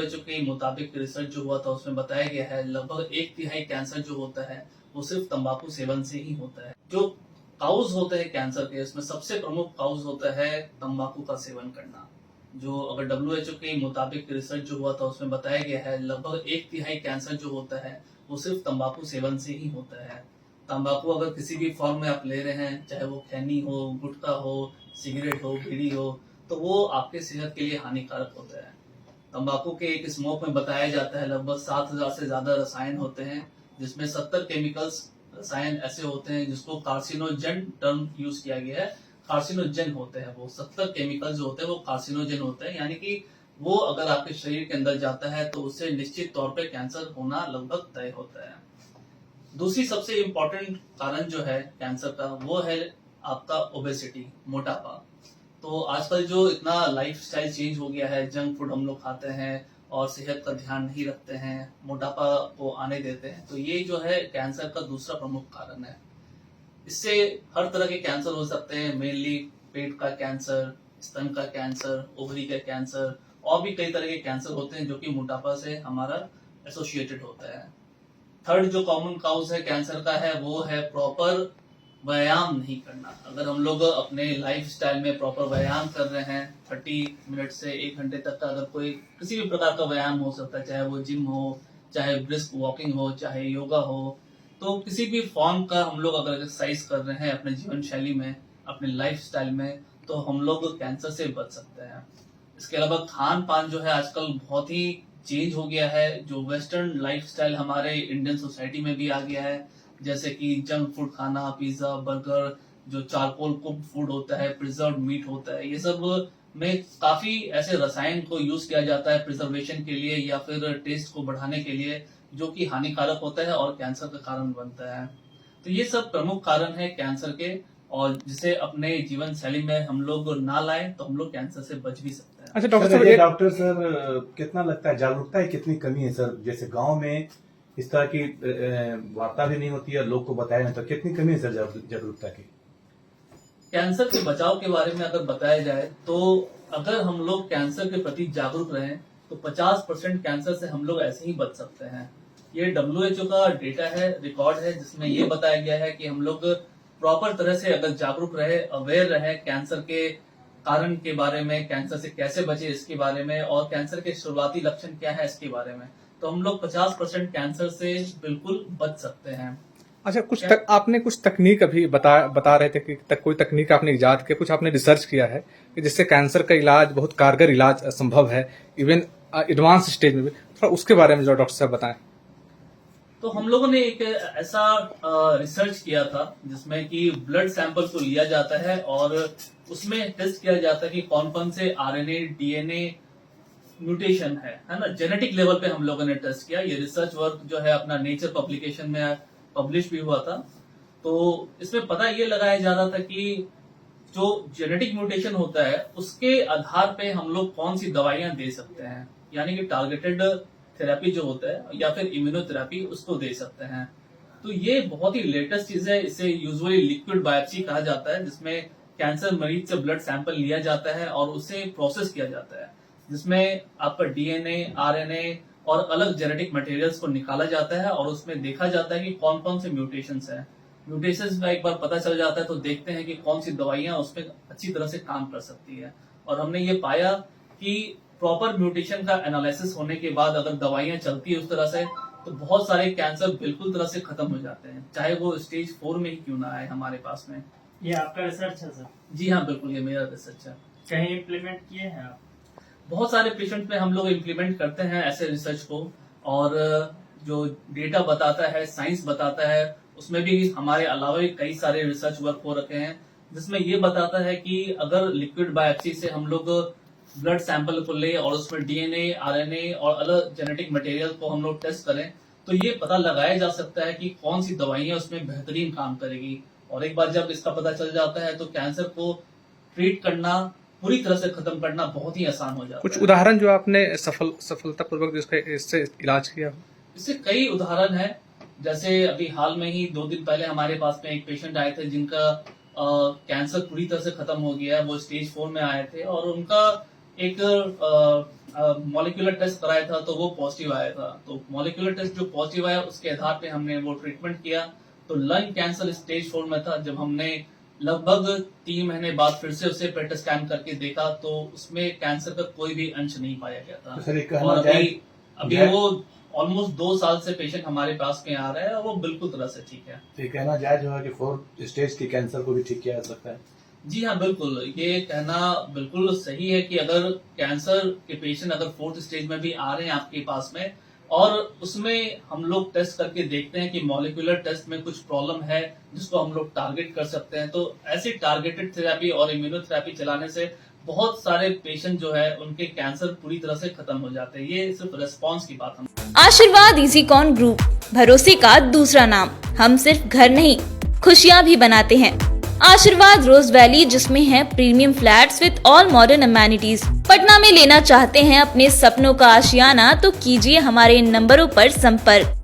WHO के मुताबिक research जो हुआ था उसमें बताया गया है लगभग 1/3 कैंसर जो होता है वो सिर्फ तंबाकू सेवन से ही होता है। जो काउज होते हैं कैंसर के, इसमें सबसे प्रमुख काउज होता है तंबाकू का सेवन करना। जो अगर WHO के मुताबिक रिसर्च जो हुआ था उसमें बताया गया है लगभग 1/3 कैंसर जो होता है वो सिर्फ तंबाकू सेवन से ही होता है। तंबाकू अगर किसी भी फॉर्म में आप ले रहे हैं, चाहे वो खैनी हो, गुटखा हो, सिगरेट हो, बीड़ी हो, तो वो आपके सेहत के लिए हानिकारक होता है। तंबाकू के एक स्मोक में बताया जाता है लगभग 7,000 से ज्यादा रसायन होते हैं, जिसमें 70 केमिकल्स रसायन ऐसे होते हैं जिसको कार्सिनोजन टर्म यूज किया गया है। कार्सिनोजन होते हैं वो 70 केमिकल जो होते हैं वो कार्सिनोजन होते हैं, यानी कि वो अगर आपके शरीर के अंदर जाता है तो उससे निश्चित तौर पे कैंसर होना लगभग तय होता है। दूसरी सबसे इम्पोर्टेंट कारण जो है कैंसर का वो है आपका ओबेसिटी, मोटापा। तो आजकल जो इतना लाइफस्टाइल चेंज हो गया है, जंक फूड हम लोग खाते हैं और सेहत का ध्यान नहीं रखते हैं, मोटापा को आने देते हैं, तो ये जो है कैंसर का दूसरा प्रमुख कारण है। इससे हर तरह के कैंसर हो सकते हैं, मेनली पेट का कैंसर, स्तन का कैंसर, ओवरी का कैंसर, और भी कई तरह के कैंसर होते हैं जो कि मोटापा से हमारा एसोसिएटेड होता है। थर्ड जो कॉमन काउज है कैंसर का है वो है प्रॉपर व्यायाम नहीं करना। अगर हम लोग अपने लाइफ स्टाइल में प्रॉपर व्यायाम कर रहे हैं, 30 मिनट से 1 घंटे तक का अगर कोई किसी भी प्रकार का व्यायाम हो सकता है, चाहे वो जिम हो, चाहे ब्रिस्क वॉकिंग हो, चाहे योगा हो, तो किसी भी फॉर्म का हम लोग अगर एक्सरसाइज कर रहे हैं अपने जीवन शैली में, अपने लाइफ स्टाइल में, तो हम लोग कैंसर से बच सकते हैं। इसके अलावा खान पान जो है आजकल बहुत ही चेंज हो गया है। जो वेस्टर्न लाइफस्टाइल हमारे इंडियन सोसाइटी में भी आ गया है, जैसे कि जंक फूड खाना, पिज्जा, बर्गर, जो चारकोल कुक्ड फूड होता है, प्रिजर्व मीट होता है, ये सब में काफी ऐसे रसायन को यूज किया जाता है प्रिजर्वेशन के लिए या फिर टेस्ट को बढ़ाने के लिए, जो कि हानिकारक होता है और कैंसर का कारण बनता है। तो ये सब प्रमुख कारण है कैंसर के, और जिसे अपने जीवन शैली में हम लोग ना लाएं तो हम लोग कैंसर से बच भी सकते हैं। अच्छा डॉक्टर सर, साहब, ये डॉक्टर सर कितना लगता है जागरूकता की कितनी कमी है सर? जैसे गांव में इस तरह की वार्ता भी नहीं होती है, लोग को बताया नहीं, तो कितनी कमी है सर जागरूकता की? कैंसर के बचाव के बारे में अगर बताया जाए तो अगर हम लोग कैंसर के प्रति जागरूक रहें तो 50% कैंसर से हम लोग ऐसे ही बच सकते हैं। ये WHO का डेटा है, रिकॉर्ड है, जिसमें ये बताया गया है कि हम लोग प्रॉपर तरह से अगर जागरूक रहे, अवेयर रहे कैंसर के कारण के बारे में, कैंसर से कैसे बचे इसके बारे में, और कैंसर के शुरुआती लक्षण क्या है इसके बारे में, तो हम लोग 50% कैंसर से बिल्कुल बच सकते हैं। अच्छा, आपने कुछ तकनीक अभी बता रहे थे कि कोई तकनीक आपने इजाद किया, कुछ आपने रिसर्च किया है कि जिससे कैंसर का इलाज, बहुत कारगर इलाज संभव है, इवन एडवांस स्टेज में भी। थोड़ा उसके बारे में जो डॉक्टर साहब बताएं। तो हम लोगों ने एक ऐसा रिसर्च किया था जिसमें कि ब्लड सैंपल को लिया जाता है और उसमें टेस्ट किया जाता है कि कौन कौन से RNA, DNA म्यूटेशन है ना, जेनेटिक लेवल पे हम लोगों ने टेस्ट किया। ये रिसर्च वर्क जो है अपना नेचर पब्लिकेशन में पब्लिश भी हुआ था। तो इसमें पता ये लगाया जा रहा था कि जो जेनेटिक म्यूटेशन होता है उसके आधार पे हम लोग कौन सी दवाइयां दे सकते हैं, यानी कि टारगेटेड थेरेपी जो होता है या फिर इम्यूनोथेरेपी उसको दे सकते हैं। तो ये बहुत ही लेटेस्ट चीज है, इसे यूजुअली लिक्विड बायोप्सी कहा जाता है, जिसमें कैंसर मरीज से ब्लड सैंपल लिया जाता है और उसे प्रोसेस किया जाता है, जिसमें आपका DNA, RNA और अलग जेनेटिक मटेरियल्स को निकाला जाता है और उसमें देखा जाता है कि कौन कौन से म्यूटेशंस हैं। म्यूटेशंस का एक बार पता चल जाता है तो देखते हैं कि कौन सी दवाइयां उसमें अच्छी तरह से काम कर सकती है। और हमने ये पाया कि प्रॉपर म्यूटेशन का एनालिसिस होने के बाद अगर दवाइयां चलती है उस तरह से, तो बहुत सारे कैंसर बिल्कुल तरह से खत्म हो जाते हैं, चाहे वो स्टेज 4 में ही क्यों ना आए हमारे पास में। ये आपका रिसर्च है सर? जी हाँ, बिल्कुल, ये मेरा रिसर्च है। कहीं इम्प्लीमेंट किए हैं आप? बहुत सारे पेशेंट में हम लोग इम्प्लीमेंट करते हैं ऐसे रिसर्च को, और जो डेटा बताता है, साइंस बताता है, उसमें भी हमारे अलावा भी कई सारे रिसर्च वर्क हो रखे हैं, जिसमें ये बताता है कि अगर लिक्विड बायोप्सी से हम लोग ब्लड सैंपल को ले और उसमें DNA, RNA और अलग जेनेटिक मटेरियल को हम लोग टेस्ट करें, तो ये पता लगाया जा सकता है कि कौन सी दवाइयां उसमें बेहतरीन काम करेगी। और एक बार जब इसका पता चल जाता है तो कैंसर को ट्रीट करना, पूरी तरह से खत्म करना बहुत ही आसान हो जाता है। कुछ उदाहरण जो आपने सफलतापूर्वक जिसका इससे इलाज किया हो? इससे कई उदाहरण है। जैसे अभी हाल में ही 2 दिन पहले हमारे पास में एक पेशेंट आए थे जिनका कैंसर पूरी तरह से खत्म हो गया है। वो स्टेज 4 में आए थे और उनका एक मॉलिक्यूलर टेस्ट कराया था तो वो पॉजिटिव आया था। तो मॉलिक्यूलर टेस्ट जो पॉजिटिव आया उसके आधार पे हमने वो ट्रीटमेंट किया। तो लंग कैंसर स्टेज 4 में था। जब हमने लगभग 3 महीने बाद फिर से उसे पेट स्कैन करके देखा तो उसमें कैंसर का कोई भी अंश नहीं पाया गया था। तो सर ये कहना और अभी जाए- वो ऑलमोस्ट 2 साल से पेशेंट हमारे पास में आ रहा है और वो बिल्कुल तरह से ठीक है। ये कहना जायज होगा कि 4th स्टेज के कैंसर को भी ठीक किया जा सकता है। जी हाँ, बिल्कुल, ये कहना बिल्कुल सही है कि अगर कैंसर के पेशेंट अगर 4th स्टेज में भी आ रहे हैं आपके पास में और उसमें हम लोग टेस्ट करके देखते हैं कि मॉलिक्यूलर टेस्ट में कुछ प्रॉब्लम है जिसको हम लोग टारगेट कर सकते हैं, तो ऐसी टारगेटेड थेरेपी और इम्यूनोथेरेपी चलाने से बहुत सारे पेशेंट जो है उनके कैंसर पूरी तरह से खत्म हो जाते हैं। ये सिर्फ रेस्पॉन्स की बात हम। आशीर्वाद इजीकॉन ग्रुप, भरोसे का दूसरा नाम। हम सिर्फ घर नहीं, खुशियाँ भी बनाते हैं। आशीर्वाद रोज वैली, जिसमें है premium flats with all modern amenities. Patna में लेना चाहते हैं अपने सपनों का आशियाना, तो कीजिए हमारे इन नंबरों पर संपर्क।